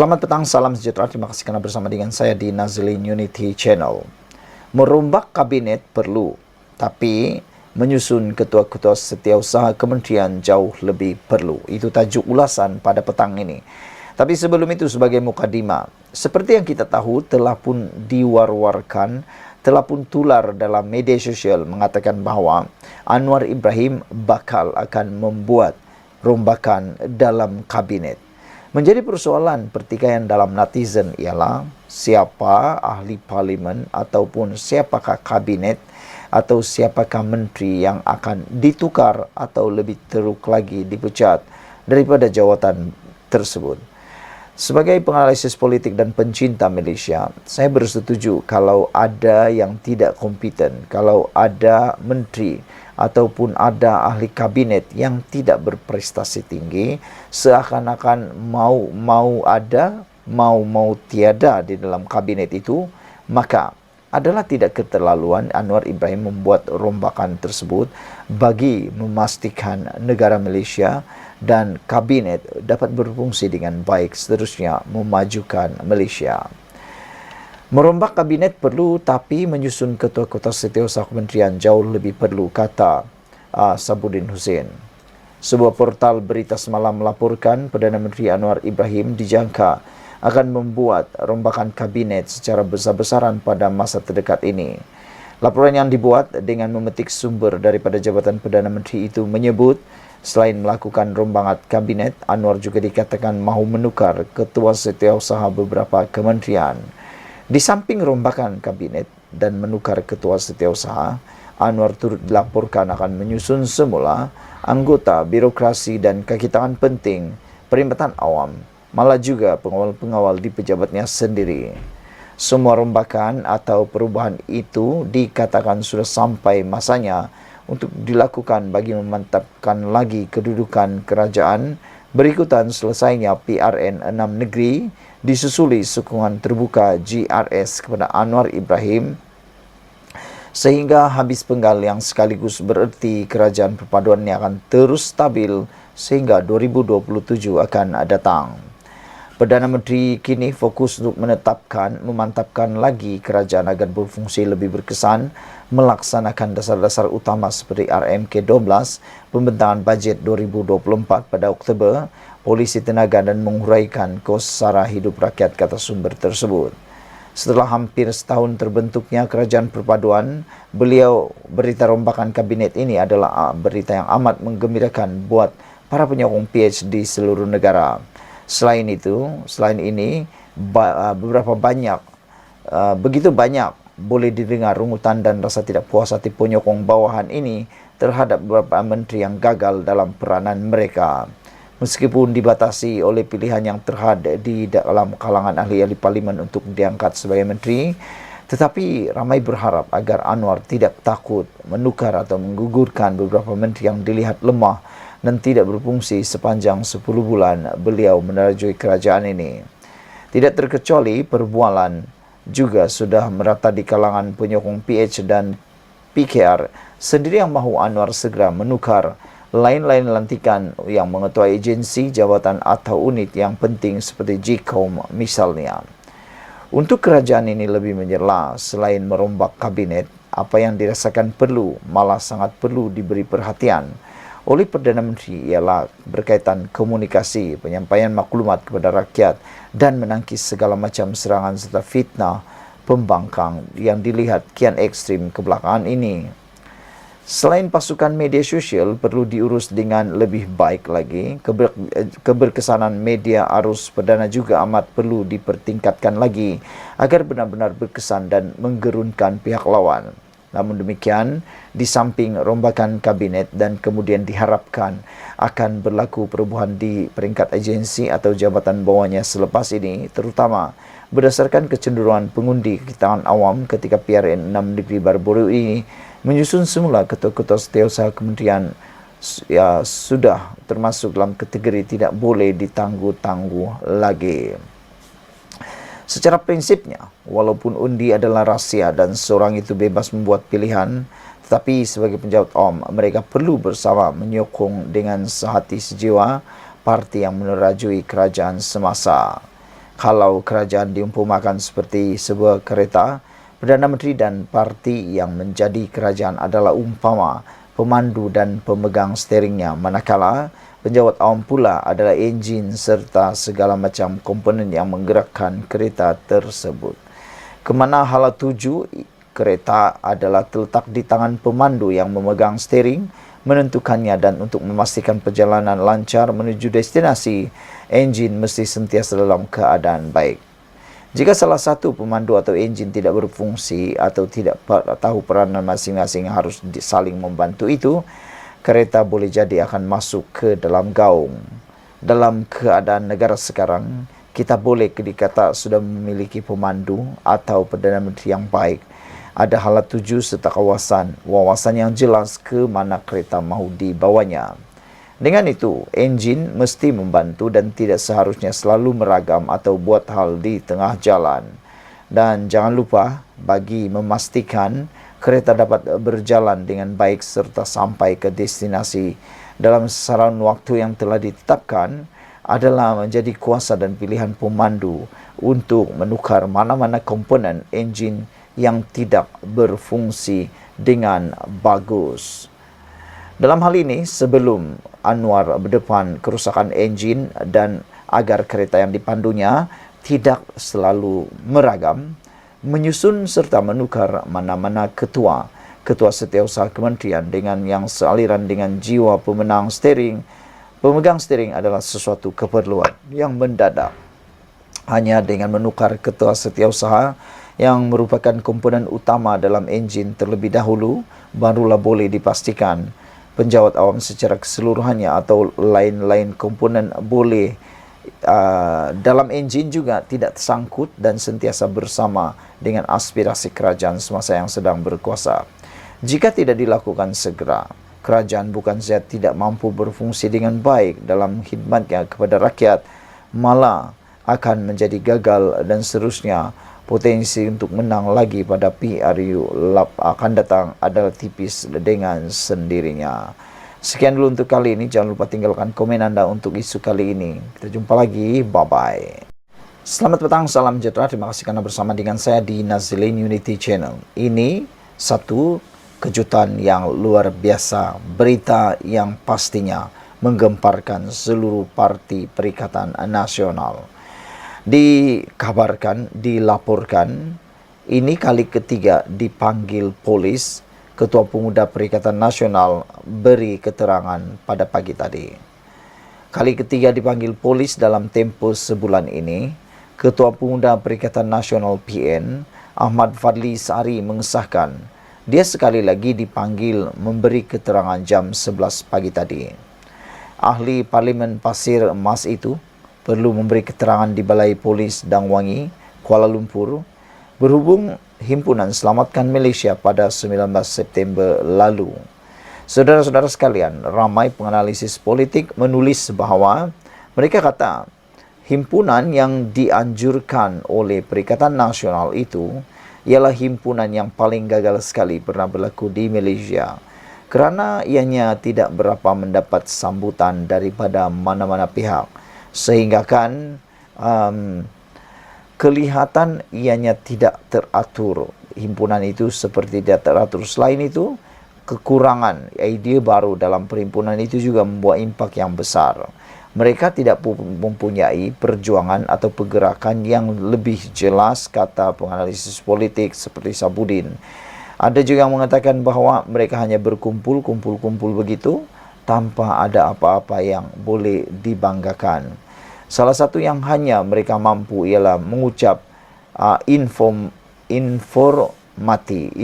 Selamat petang, salam sejahtera. Terima kasih karena bersama dengan saya di Nazlin Unity Channel. Merombak kabinet perlu, tapi menyusun ketua-ketua setiausaha kementerian jauh lebih perlu. Itu tajuk ulasan pada petang ini. Tapi sebelum itu sebagai mukadimah, seperti yang kita tahu telah pun diwar-warkan, telah pun tular dalam media sosial mengatakan bahawa Anwar Ibrahim bakal akan membuat rombakan dalam kabinet. Menjadi persoalan pertikaian dalam netizen ialah siapa ahli parlimen ataupun siapakah kabinet atau siapakah menteri yang akan ditukar atau lebih teruk lagi dipecat daripada jawatan tersebut. Sebagai penganalisis politik dan pencinta Malaysia, saya bersetuju kalau ada yang tidak kompeten, kalau ada menteri ataupun ada ahli kabinet yang tidak berprestasi tinggi, seakan-akan mau ada, mau tiada di dalam kabinet itu, maka adalah tidak keterlaluan Anwar Ibrahim membuat rombakan tersebut bagi memastikan negara Malaysia dan kabinet dapat berfungsi dengan baik, seterusnya memajukan Malaysia. Merombak kabinet perlu, tapi menyusun ketua-ketua setiausaha kementerian jauh lebih perlu, kata Sabuddin Hussein. Sebuah portal berita semalam melaporkan Perdana Menteri Anwar Ibrahim dijangka akan membuat rombakan kabinet secara besar-besaran pada masa terdekat ini. Laporan yang dibuat dengan memetik sumber daripada Jabatan Perdana Menteri itu menyebut, selain melakukan rombakan kabinet, Anwar juga dikatakan mahu menukar ketua setiausaha beberapa kementerian. Di samping rombakan kabinet dan menukar ketua setiausaha, Anwar turut dilaporkan akan menyusun semula anggota birokrasi dan kaki tangan penting perkhidmatan awam, malah juga pengawal-pengawal di pejabatnya sendiri. Semua rombakan atau perubahan itu dikatakan sudah sampai masanya untuk dilakukan bagi memantapkan lagi kedudukan kerajaan berikutan selesainya PRN 6 negeri, disusuli sokongan terbuka GRS kepada Anwar Ibrahim, sehingga habis penggal yang sekaligus bererti kerajaan perpaduannya akan terus stabil sehingga 2027 akan datang. Perdana Menteri kini fokus untuk memantapkan lagi kerajaan agar berfungsi lebih berkesan, melaksanakan dasar-dasar utama seperti RMK12, pembentangan bajet 2024 pada Oktober, polisi tenaga dan menguraikan kos sara hidup rakyat, kata sumber tersebut. Setelah hampir setahun terbentuknya kerajaan perpaduan, berita rombakan kabinet ini adalah berita yang amat menggembirakan buat para penyokong PH di seluruh negara. Selain ini, begitu banyak boleh didengar rungutan dan rasa tidak puas hati penyokong bawahan ini terhadap beberapa menteri yang gagal dalam peranan mereka. Meskipun dibatasi oleh pilihan yang terhad di dalam kalangan ahli-ahli parlimen untuk diangkat sebagai menteri, tetapi ramai berharap agar Anwar tidak takut menukar atau menggugurkan beberapa menteri yang dilihat lemah dan tidak berfungsi sepanjang 10 bulan beliau menerajui kerajaan ini. Tidak terkecuali perbualan juga sudah merata di kalangan penyokong PH dan PKR sendiri yang mahu Anwar segera menukar lain-lain lantikan yang mengetuai agensi, jabatan atau unit yang penting seperti JICOM misalnya. Untuk kerajaan ini lebih menyela, selain merombak kabinet, apa yang dirasakan perlu, malah sangat perlu diberi perhatian oleh Perdana Menteri ialah berkaitan komunikasi, penyampaian maklumat kepada rakyat dan menangkis segala macam serangan serta fitnah pembangkang yang dilihat kian ekstrim kebelakangan ini. Selain pasukan media sosial perlu diurus dengan lebih baik lagi, keberkesanan media arus perdana juga amat perlu dipertingkatkan lagi agar benar-benar berkesan dan menggerunkan pihak lawan. Namun demikian, di samping rombakan kabinet dan kemudian diharapkan akan berlaku perubahan di peringkat agensi atau jabatan bawahnya selepas ini, terutama berdasarkan kecenderungan pengundi kekitaan awam ketika PRN 6 negeri baru-baru ini menyusun semula ketua-ketua setiausaha kementerian sudah termasuk dalam kategori tidak boleh ditangguh-tangguh lagi. Secara prinsipnya, walaupun undi adalah rahsia dan seorang itu bebas membuat pilihan, tetapi sebagai penjawat awam, mereka perlu bersama menyokong dengan sehati sejiwa parti yang menerajui kerajaan semasa. Kalau kerajaan diumpamakan seperti sebuah kereta, Perdana Menteri dan parti yang menjadi kerajaan adalah umpama pemandu dan pemegang steeringnya, manakala penjawat awam pula adalah enjin serta segala macam komponen yang menggerakkan kereta tersebut. Kemana hala tuju, kereta adalah terletak di tangan pemandu yang memegang steering, menentukannya, dan untuk memastikan perjalanan lancar menuju destinasi, enjin mesti sentiasa dalam keadaan baik. Jika salah satu pemandu atau enjin tidak berfungsi atau tidak tahu peranan masing-masing harus saling membantu itu, kereta boleh jadi akan masuk ke dalam gaung. Dalam keadaan negara sekarang, kita boleh dikata sudah memiliki pemandu atau Perdana Menteri yang baik. Ada hala tuju serta wawasan yang jelas ke mana kereta mahu dibawanya. Dengan itu, enjin mesti membantu dan tidak seharusnya selalu meragam atau buat hal di tengah jalan. Dan jangan lupa, bagi memastikan kereta dapat berjalan dengan baik serta sampai ke destinasi dalam sasaran waktu yang telah ditetapkan, adalah menjadi kuasa dan pilihan pemandu untuk menukar mana-mana komponen enjin yang tidak berfungsi dengan bagus. Dalam hal ini, sebelum Anwar berdepan kerusakan enjin dan agar kereta yang dipandunya tidak selalu meragam, menyusun serta menukar mana-mana ketua setiausaha kementerian dengan yang sealiran dengan jiwa pemegang steering adalah sesuatu keperluan yang mendadak. Hanya dengan menukar ketua setiausaha yang merupakan komponen utama dalam enjin terlebih dahulu, barulah boleh dipastikan penjawat awam secara keseluruhannya atau lain-lain komponen boleh dalam enjin juga tidak tersangkut dan sentiasa bersama dengan aspirasi kerajaan semasa yang sedang berkuasa. Jika tidak dilakukan segera, kerajaan bukan saja tidak mampu berfungsi dengan baik dalam khidmatnya kepada rakyat, malah akan menjadi gagal dan seterusnya. Potensi untuk menang lagi pada PRU akan datang adalah tipis dengan sendirinya. Sekian dulu untuk kali ini. Jangan lupa tinggalkan komen Anda untuk isu kali ini. Kita jumpa lagi. Bye-bye. Selamat petang, salam sejahtera. Terima kasih karena bersama dengan saya di Nazilin Unity Channel. Ini satu kejutan yang luar biasa. Berita yang pastinya menggemparkan seluruh parti Perikatan Nasional. Dilaporkan, ini kali ketiga dipanggil polis, Ketua Pemuda Perikatan Nasional beri keterangan pada pagi tadi. Kali ketiga dipanggil polis dalam tempo sebulan ini, Ketua Pemuda Perikatan Nasional PN, Ahmad Fadli Sari mengesahkan, dia sekali lagi dipanggil memberi keterangan jam 11 pagi tadi. Ahli Parlimen Pasir Mas itu perlu memberi keterangan di Balai Polis Dangwangi, Kuala Lumpur, berhubung Himpunan Selamatkan Malaysia pada 19 September lalu. Saudara-saudara sekalian, ramai penganalisis politik menulis bahawa mereka kata himpunan yang dianjurkan oleh Perikatan Nasional itu ialah himpunan yang paling gagal sekali pernah berlaku di Malaysia, kerana ianya tidak berapa mendapat sambutan daripada mana-mana pihak. Sehingga kan kelihatan ianya tidak teratur. Himpunan itu seperti tidak teratur. Selain itu, kekurangan idea baru dalam perhimpunan itu juga membuat impak yang besar. Mereka tidak mempunyai perjuangan atau pergerakan yang lebih jelas, kata penganalisis politik seperti Sabudin. Ada juga yang mengatakan bahawa mereka hanya berkumpul begitu, tanpa ada apa-apa yang boleh dibanggakan. Salah satu yang hanya mereka mampu ialah mengucap informati.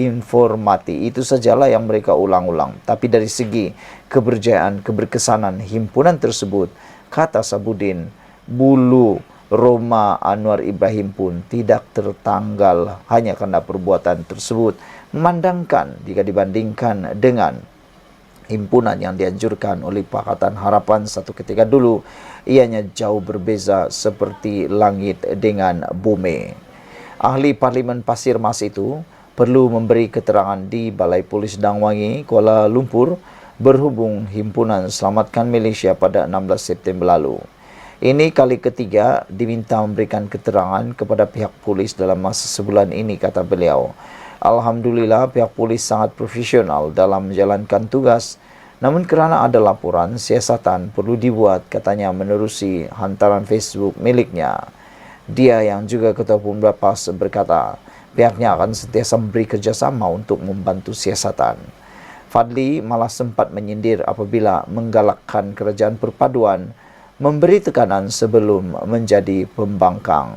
Itu sajalah yang mereka ulang-ulang. Tapi dari segi keberjayaan, keberkesanan himpunan tersebut, kata Sabudin, bulu Roma Anwar Ibrahim pun tidak tertanggal hanya kerana perbuatan tersebut. Memandangkan jika dibandingkan dengan himpunan yang dianjurkan oleh Pakatan Harapan satu ketika dulu, ianya jauh berbeza seperti langit dengan bumi. Ahli Parlimen Pasir Mas itu perlu memberi keterangan di Balai Polis Dangwangi, Kuala Lumpur, berhubung Himpunan Selamatkan Malaysia pada 16 September lalu. Ini kali ketiga diminta memberikan keterangan kepada pihak polis dalam masa sebulan ini, kata beliau. Alhamdulillah pihak polis sangat profesional dalam menjalankan tugas. Namun kerana ada laporan, siasatan perlu dibuat, katanya menerusi hantaran Facebook miliknya. Dia yang juga Ketua Pemberantas berkata, pihaknya akan sentiasa memberi kerjasama untuk membantu siasatan. Fadli malah sempat menyindir apabila menggalakkan kerajaan perpaduan memberi tekanan sebelum menjadi pembangkang.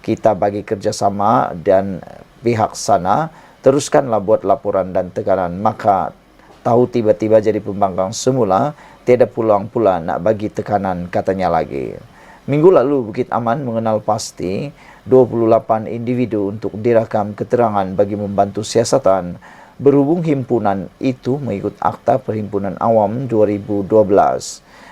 Kita bagi kerjasama dan pihak sana teruskanlah buat laporan dan tekanan, maka tahu tiba-tiba jadi pembangkang semula, tiada peluang pula nak bagi tekanan, katanya lagi. Minggu lalu Bukit Aman mengenal pasti 28 individu untuk dirakam keterangan bagi membantu siasatan berhubung himpunan itu mengikut Akta Perhimpunan Awam 2012.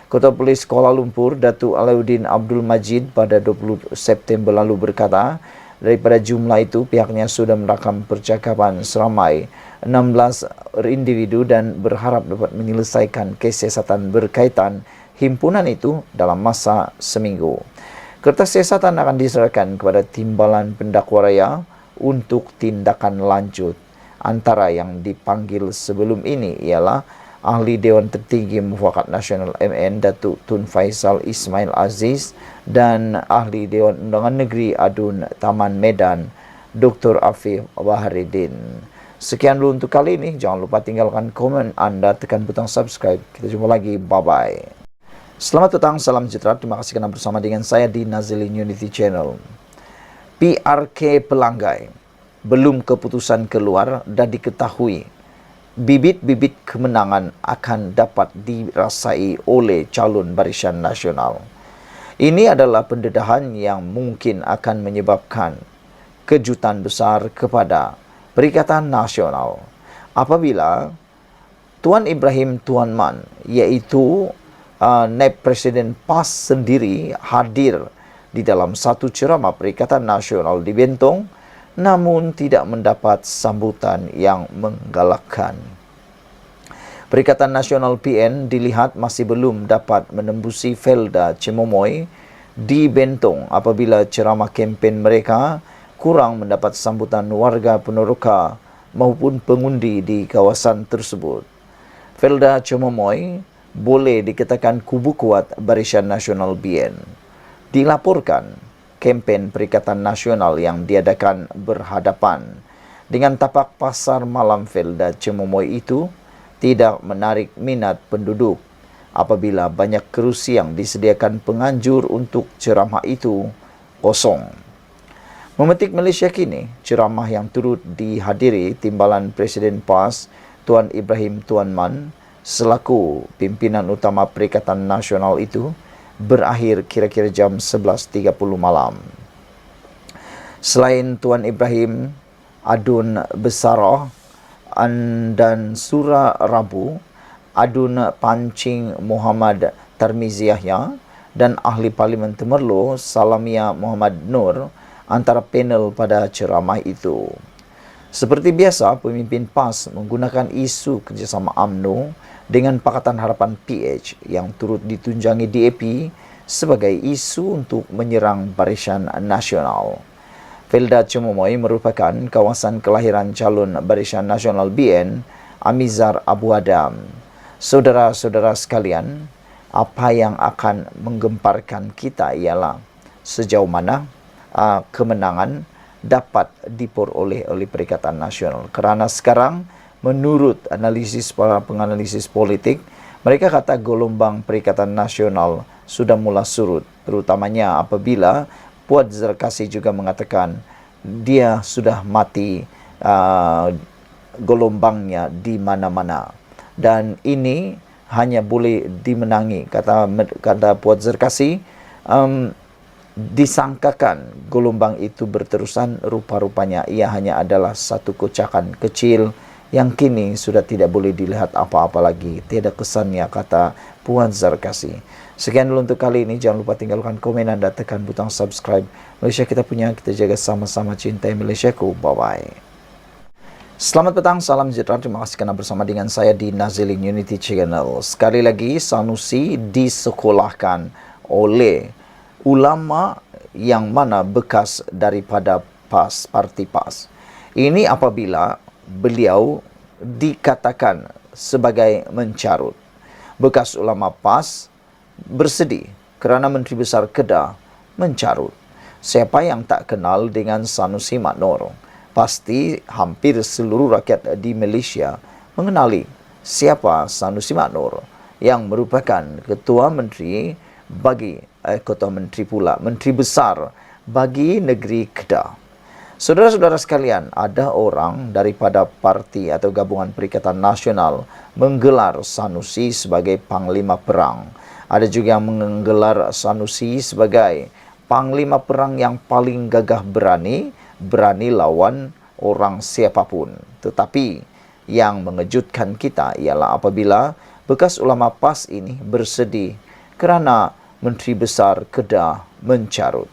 Ketua Polis Kuala Lumpur, Datuk Alauddin Abdul Majid pada 20 September lalu berkata, daripada jumlah itu pihaknya sudah merakam percakapan seramai 16 individu dan berharap dapat menyelesaikan kes siasatan berkaitan himpunan itu dalam masa seminggu. Kertas siasatan akan diserahkan kepada Timbalan Pendakwa Raya untuk tindakan lanjut. Antara yang dipanggil sebelum ini ialah Ahli Dewan Tertinggi Mufakat Nasional MN Datuk Tun Faisal Ismail Aziz dan Ahli Dewan Undangan Negeri Adun Taman Medan Dr. Afif Baharidin. Sekian dulu untuk kali ini. Jangan lupa tinggalkan komen anda, tekan butang subscribe. Kita jumpa lagi. Bye-bye. Selamat petang, salam sejahtera. Terima kasih kerana bersama dengan saya di Nazilin Unity Channel. PRK Pelanggai. Belum keputusan keluar dan diketahui bibit-bibit kemenangan akan dapat dirasai oleh calon Barisan Nasional. Ini adalah pendedahan yang mungkin akan menyebabkan kejutan besar kepada Perikatan Nasional apabila Tuan Ibrahim Tuan Man, iaitu Naib Presiden PAS sendiri hadir di dalam satu ceramah Perikatan Nasional di Bentong, namun tidak mendapat sambutan yang menggalakkan. Perikatan Nasional PN dilihat masih belum dapat menembusi Felda Cemomoy di Bentong apabila ceramah kempen mereka kurang mendapat sambutan warga Peneroka maupun pengundi di kawasan tersebut. Felda Cemomoy boleh dikatakan kubu kuat Barisan Nasional BN. Dilaporkan kempen Perikatan Nasional yang diadakan berhadapan dengan tapak pasar malam Felda Cemomoy itu tidak menarik minat penduduk apabila banyak kerusi yang disediakan penganjur untuk ceramah itu kosong. Memetik Malaysia Kini, ceramah yang turut dihadiri Timbalan Presiden PAS Tuan Ibrahim Tuan Man selaku pimpinan utama Perikatan Nasional itu berakhir kira-kira jam 11.30 malam. Selain Tuan Ibrahim, Adun Besarah dan Surah Rabu, Adun Pancing Muhammad Tarmizi Yahya dan Ahli Parlimen Temerloh Salamia Muhammad Nur antara panel pada ceramah itu. Seperti biasa, pemimpin PAS menggunakan isu kerjasama UMNO dengan Pakatan Harapan PH yang turut ditunjangi DAP sebagai isu untuk menyerang Barisan Nasional. Felda Cemomoy merupakan kawasan kelahiran calon Barisan Nasional BN, Amizar Abu Adam. Saudara-saudara sekalian, apa yang akan menggemparkan kita ialah sejauh mana kemenangan dapat diperoleh oleh Perikatan Nasional. Kerana sekarang, menurut analisis para penganalisis politik, mereka kata gelombang Perikatan Nasional sudah mula surut, terutamanya apabila Puan Zarkasi juga mengatakan dia sudah mati gelombangnya di mana-mana. Dan ini hanya boleh dimenangi, kata Puan Zarkasi, disangkakan gelombang itu berterusan, rupa-rupanya ia hanya adalah satu kocakan kecil yang kini sudah tidak boleh dilihat apa-apa lagi. Tiada kesannya, kata Puan Zarkasi. Sekian dulu untuk kali ini. Jangan lupa tinggalkan komen dan tekan butang subscribe. Malaysia kita punya, kita jaga sama-sama, cintai Malaysiaku. Bye-bye. Selamat petang, salam sejahtera. Terima kasih kerana bersama dengan saya di Nazilin Unity Channel. Sekali lagi, Sanusi disekolahkan oleh ulama yang mana bekas daripada PAS, parti PAS. Ini apabila beliau dikatakan sebagai mencarut. Bekas ulama PAS bersedih kerana Menteri Besar Kedah mencarut. Siapa yang tak kenal dengan Sanusi Maknor? Pasti hampir seluruh rakyat di Malaysia mengenali siapa Sanusi Maknor yang merupakan Ketua Menteri Menteri Besar bagi negeri Kedah. Saudara-saudara sekalian, ada orang daripada parti atau gabungan Perikatan Nasional menggelar Sanusi sebagai Panglima Perang. Ada juga yang menggelar Sanusi sebagai Panglima Perang yang paling gagah berani lawan orang siapapun. Tetapi yang mengejutkan kita ialah apabila bekas ulama PAS ini bersedih kerana Menteri Besar Kedah mencarut.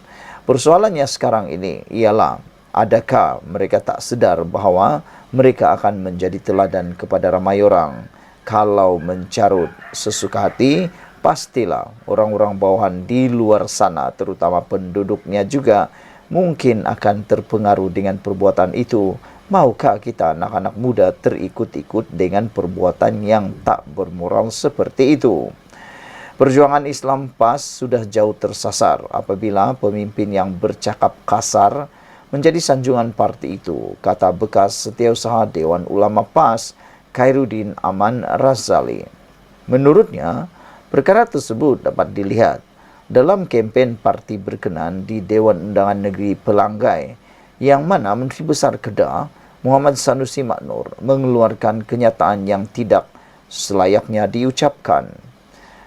Persoalannya sekarang ini ialah, adakah mereka tak sedar bahawa mereka akan menjadi teladan kepada ramai orang? Kalau mencarut sesuka hati, pastilah orang-orang bawahan di luar sana, terutama penduduknya juga, mungkin akan terpengaruh dengan perbuatan itu. Maukah kita anak-anak muda terikut-ikut dengan perbuatan yang tak bermoral seperti itu? Perjuangan Islam PAS sudah jauh tersasar apabila pemimpin yang bercakap kasar menjadi sanjungan parti itu, kata bekas Setiausaha Dewan Ulama PAS, Khairuddin Aman Razali. Menurutnya, perkara tersebut dapat dilihat dalam kempen parti berkenan di Dewan Undangan Negeri Pelanggai, yang mana Menteri Besar Kedah, Muhammad Sanusi Maknor, mengeluarkan kenyataan yang tidak selayaknya diucapkan.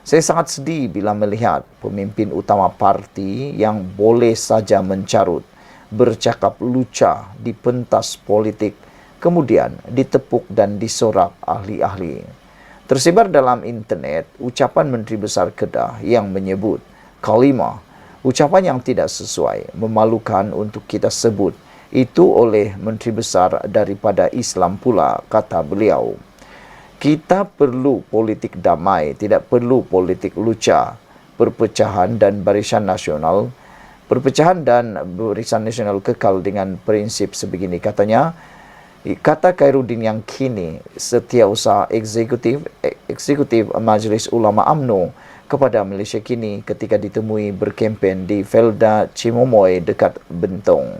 Saya sangat sedih bila melihat pemimpin utama parti yang boleh saja mencarut, bercakap lucah di pentas politik, kemudian ditepuk dan disorak ahli-ahli. Tersebar dalam internet ucapan Menteri Besar Kedah yang menyebut kalimah, ucapan yang tidak sesuai, memalukan untuk kita sebut, itu oleh Menteri Besar daripada Islam pula, kata beliau. Kita perlu politik damai, tidak perlu politik lucah. Perpecahan dan barisan nasional kekal dengan prinsip sebegini, katanya. Kata Khairuddin yang kini Setiausaha Eksekutif Majlis Ulama UMNO kepada Malaysia Kini ketika ditemui berkempen di Felda Cimomoy dekat Bentong.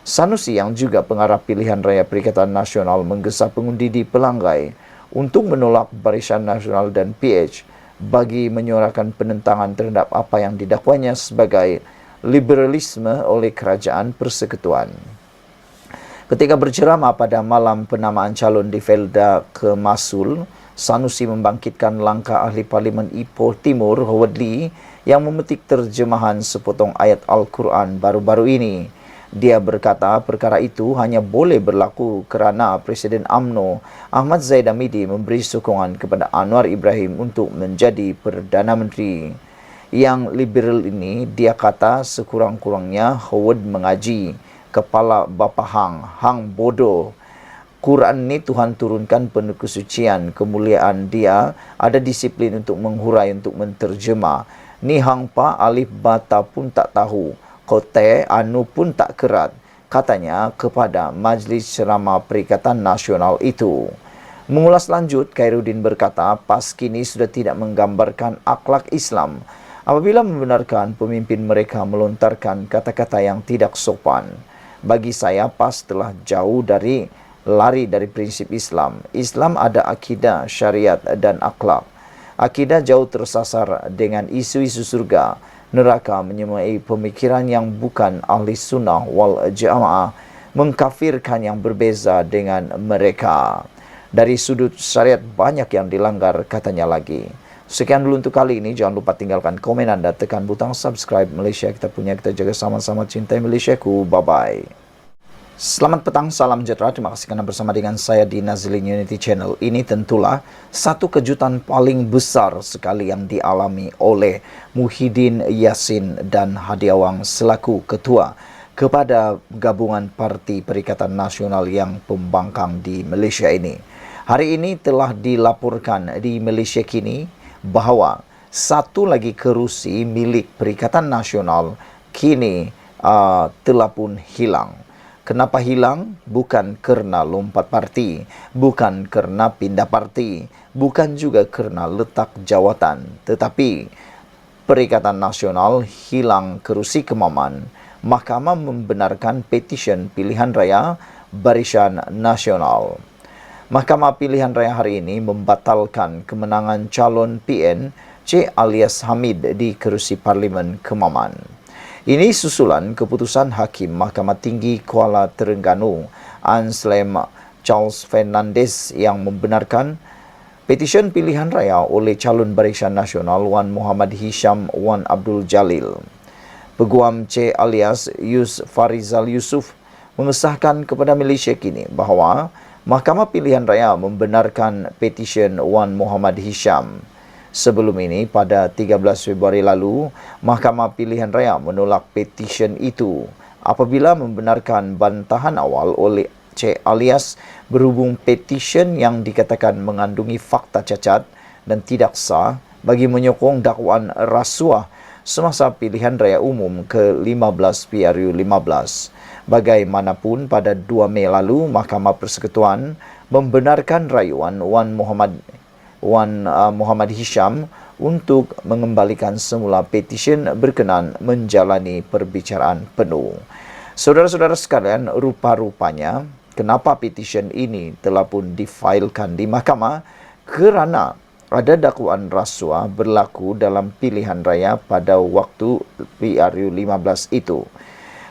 Sanusi yang juga pengarah pilihan raya Perikatan Nasional menggesa pengundi di Pelanggai untuk menolak Barisan Nasional dan PH bagi menyuarakan penentangan terhadap apa yang didakwanya sebagai liberalisme oleh Kerajaan Persekutuan. Ketika berceramah pada malam penamaan calon di Felda Kemasul, Sanusi membangkitkan langkah ahli Parlimen Ipoh Timur Howard Lee yang memetik terjemahan sepotong ayat Al-Quran baru-baru ini. Dia berkata perkara itu hanya boleh berlaku kerana Presiden UMNO Ahmad Zaid Hamidi memberi sokongan kepada Anwar Ibrahim untuk menjadi Perdana Menteri. Yang liberal ini, dia kata sekurang-kurangnya Howard mengaji. Kepala bapa hang bodoh. Quran ni Tuhan turunkan penuh kesucian, kemuliaan, dia ada disiplin untuk menghurai, untuk menterjemah. Ni hang pa alif bata pun tak tahu, kote anu pun tak kerat, katanya kepada Majlis Ceramah Perikatan Nasional itu. Mengulas lanjut, Khairuddin berkata PAS kini sudah tidak menggambarkan akhlak Islam apabila membenarkan pemimpin mereka melontarkan kata-kata yang tidak sopan. Bagi saya, PAS telah jauh lari dari prinsip Islam. Islam ada akidah, syariat dan akhlak. Akidah jauh tersasar dengan isu-isu surga, neraka, menyemai pemikiran yang bukan ahli sunnah wal jamaah, mengkafirkan yang berbeza dengan mereka. Dari sudut syariat banyak yang dilanggar, katanya lagi. Sekian dulu untuk kali ini. Jangan lupa tinggalkan komen anda, tekan butang subscribe. Malaysia kita punya, kita jaga sama-sama, cintai Malaysiaku. Bye-bye. Selamat petang, salam sejahtera. Terima kasih kerana bersama dengan saya di Nazilin Unity Channel. Ini tentulah satu kejutan paling besar sekali yang dialami oleh Muhyiddin Yassin dan Hadi Awang selaku ketua kepada gabungan Parti Perikatan Nasional yang pembangkang di Malaysia ini. Hari ini telah dilaporkan di Malaysia Kini bahawa satu lagi kerusi milik Perikatan Nasional kini telah pun hilang. Kenapa hilang? Bukan kerana lompat parti, bukan kerana pindah parti, bukan juga kerana letak jawatan, tetapi Perikatan Nasional hilang kerusi Kemaman. Mahkamah membenarkan petisyen pilihan raya Barisan Nasional. Mahkamah Pilihan Raya hari ini membatalkan kemenangan calon PN Cik Alias Hamid di kerusi Parlimen Kemaman. Ini susulan keputusan Hakim Mahkamah Tinggi Kuala Terengganu Anslem Charles Fernandez yang membenarkan petisyen pilihan raya oleh calon Barisan Nasional Wan Muhammad Hisham Wan Abdul Jalil. Peguam Cik Alias Farizal Yusof mengesahkan kepada Malaysia Kini bahawa Mahkamah Pilihan Raya membenarkan petisyen Wan Muhammad Hisham. Sebelum ini, pada 13 Februari lalu, Mahkamah Pilihan Raya menolak petisyen itu apabila membenarkan bantahan awal oleh Cik Alias berhubung petisyen yang dikatakan mengandungi fakta cacat dan tidak sah bagi menyokong dakwaan rasuah semasa pilihan raya umum ke-15 PRU 15. Bagaimanapun, pada 2 Mei lalu, Mahkamah Persekutuan membenarkan rayuan Wan Muhammad Hisham untuk mengembalikan semula petisyen berkenan menjalani perbicaraan penuh. Saudara-saudara sekalian, rupa-rupanya kenapa petisyen ini telah pun difailkan di mahkamah kerana ada dakwaan rasuah berlaku dalam pilihan raya pada waktu PRU 15 itu.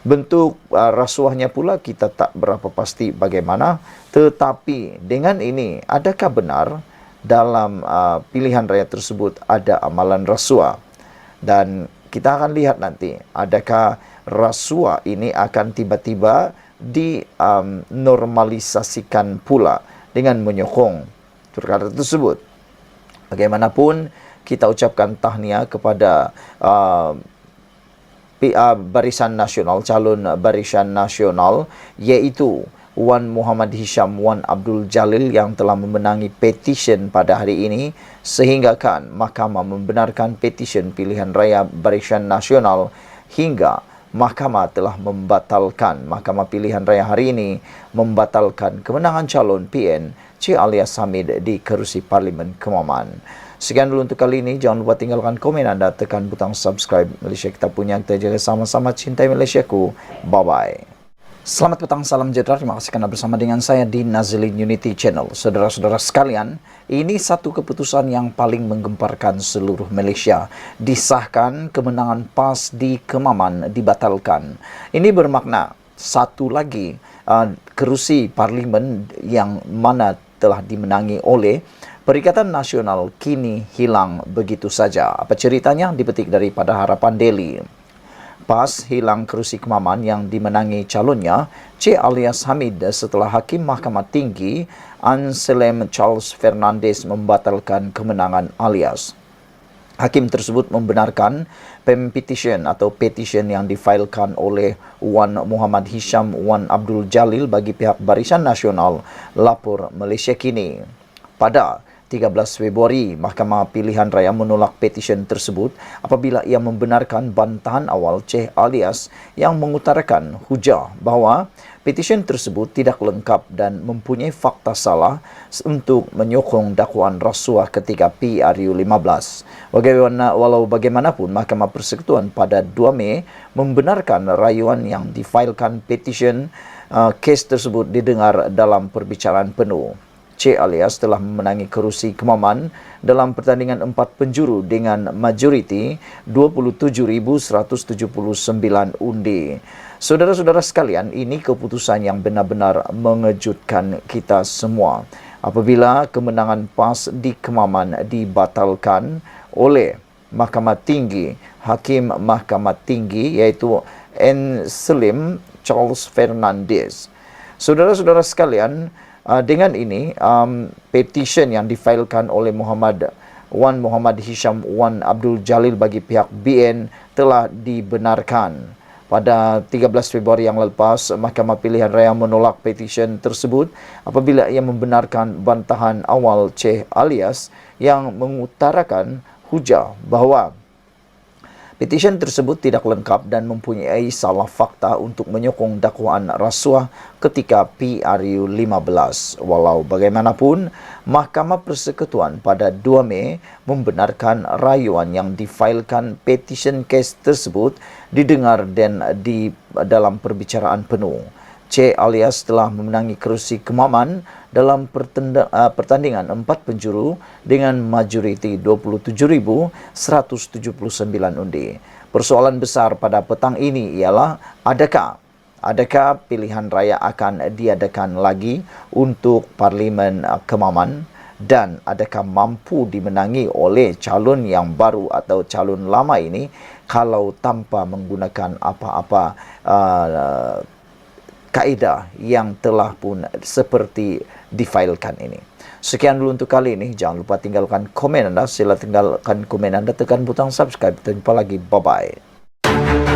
Bentuk rasuahnya pula kita tak berapa pasti bagaimana, tetapi dengan ini adakah benar dalam pilihan raya tersebut ada amalan rasuah? Dan kita akan lihat nanti adakah rasuah ini akan tiba-tiba dinormalisasikan pula dengan menyokong perkara tersebut. Bagaimanapun, kita ucapkan tahniah kepada Barisan Nasional, calon Barisan Nasional, iaitu Wan Muhammad Hisham Wan Abdul Jalil yang telah memenangi petisyen pada hari ini, sehinggakan mahkamah membenarkan petisyen pilihan raya Barisan Nasional hingga mahkamah telah membatalkan, Mahkamah Pilihan Raya hari ini membatalkan kemenangan calon PN Cik Alias Hamid di kerusi Parlimen Kemaman. Sekian dulu untuk kali ini. Jangan lupa tinggalkan komen anda, tekan butang subscribe. Malaysia kita punya, kita jaga sama-sama, cintai Malaysiaku. Bye-bye. Selamat petang, salam sejahtera. Terima kasih kerana bersama dengan saya di Nazilin Unity Channel. Saudara-saudara sekalian, ini satu keputusan yang paling menggemparkan seluruh Malaysia. Disahkan kemenangan PAS di Kemaman dibatalkan. Ini bermakna satu lagi kerusi parlimen yang mana telah dimenangi oleh Perikatan Nasional kini hilang begitu saja. Apa ceritanya? Dipetik daripada Harapan Daily. PAS hilang kerusi Kemaman yang dimenangi calonnya Cik Alias Hamid setelah Hakim Mahkamah Tinggi Anselm Charles Fernandez membatalkan kemenangan Alias. Hakim tersebut membenarkan petisyen atau petisyen yang difailkan oleh Wan Muhammad Hisham Wan Abdul Jalil bagi pihak Barisan Nasional, lapor Malaysia Kini. Pada 13 Februari, Mahkamah Pilihan Raya menolak petisyen tersebut apabila ia membenarkan bantahan awal Cik Alias yang mengutarakan hujah bahawa petisyen tersebut tidak lengkap dan mempunyai fakta salah untuk menyokong dakwaan rasuah ketika PRU 15. Walau bagaimanapun, Mahkamah Persekutuan pada 2 Mei membenarkan rayuan yang difailkan petisyen. Kes tersebut didengar dalam perbicaraan penuh. Cik Alias telah memenangi kerusi Kemaman dalam pertandingan 4 penjuru dengan majoriti 27,179 undi. Saudara-saudara sekalian, ini keputusan yang benar-benar mengejutkan kita semua. Apabila kemenangan PAS di Kemaman dibatalkan oleh Mahkamah Tinggi, Hakim Mahkamah Tinggi iaitu Anselm Charles Fernandez. Saudara-saudara sekalian, dengan ini, petisyen yang difailkan oleh Wan Muhammad Hisham Wan Abdul Jalil bagi pihak BN telah dibenarkan. Pada 13 Februari yang lepas, Mahkamah Pilihan Raya menolak petisyen tersebut apabila ia membenarkan bantahan awal Cik Alias yang mengutarakan hujah bahawa petisyen tersebut tidak lengkap dan mempunyai salah fakta untuk menyokong dakwaan rasuah ketika PRU 15. Walau bagaimanapun, Mahkamah Persekutuan pada 2 Mei membenarkan rayuan yang difailkan petisyen kes tersebut didengar dan di dalam perbicaraan penuh. C alias telah memenangi kerusi kemaman dalam pertandingan 4 penjuru dengan majoriti 27,179 undi. Persoalan besar pada petang ini ialah adakah pilihan raya akan diadakan lagi untuk Parlimen Kemaman dan adakah mampu dimenangi oleh calon yang baru atau calon lama ini kalau tanpa menggunakan apa-apa kaedah yang telah pun seperti difailkan ini. Sekian dulu untuk kali ini. Jangan lupa tinggalkan komen anda. Sila tinggalkan komen anda, tekan butang subscribe. Kita jumpa lagi. Bye-bye.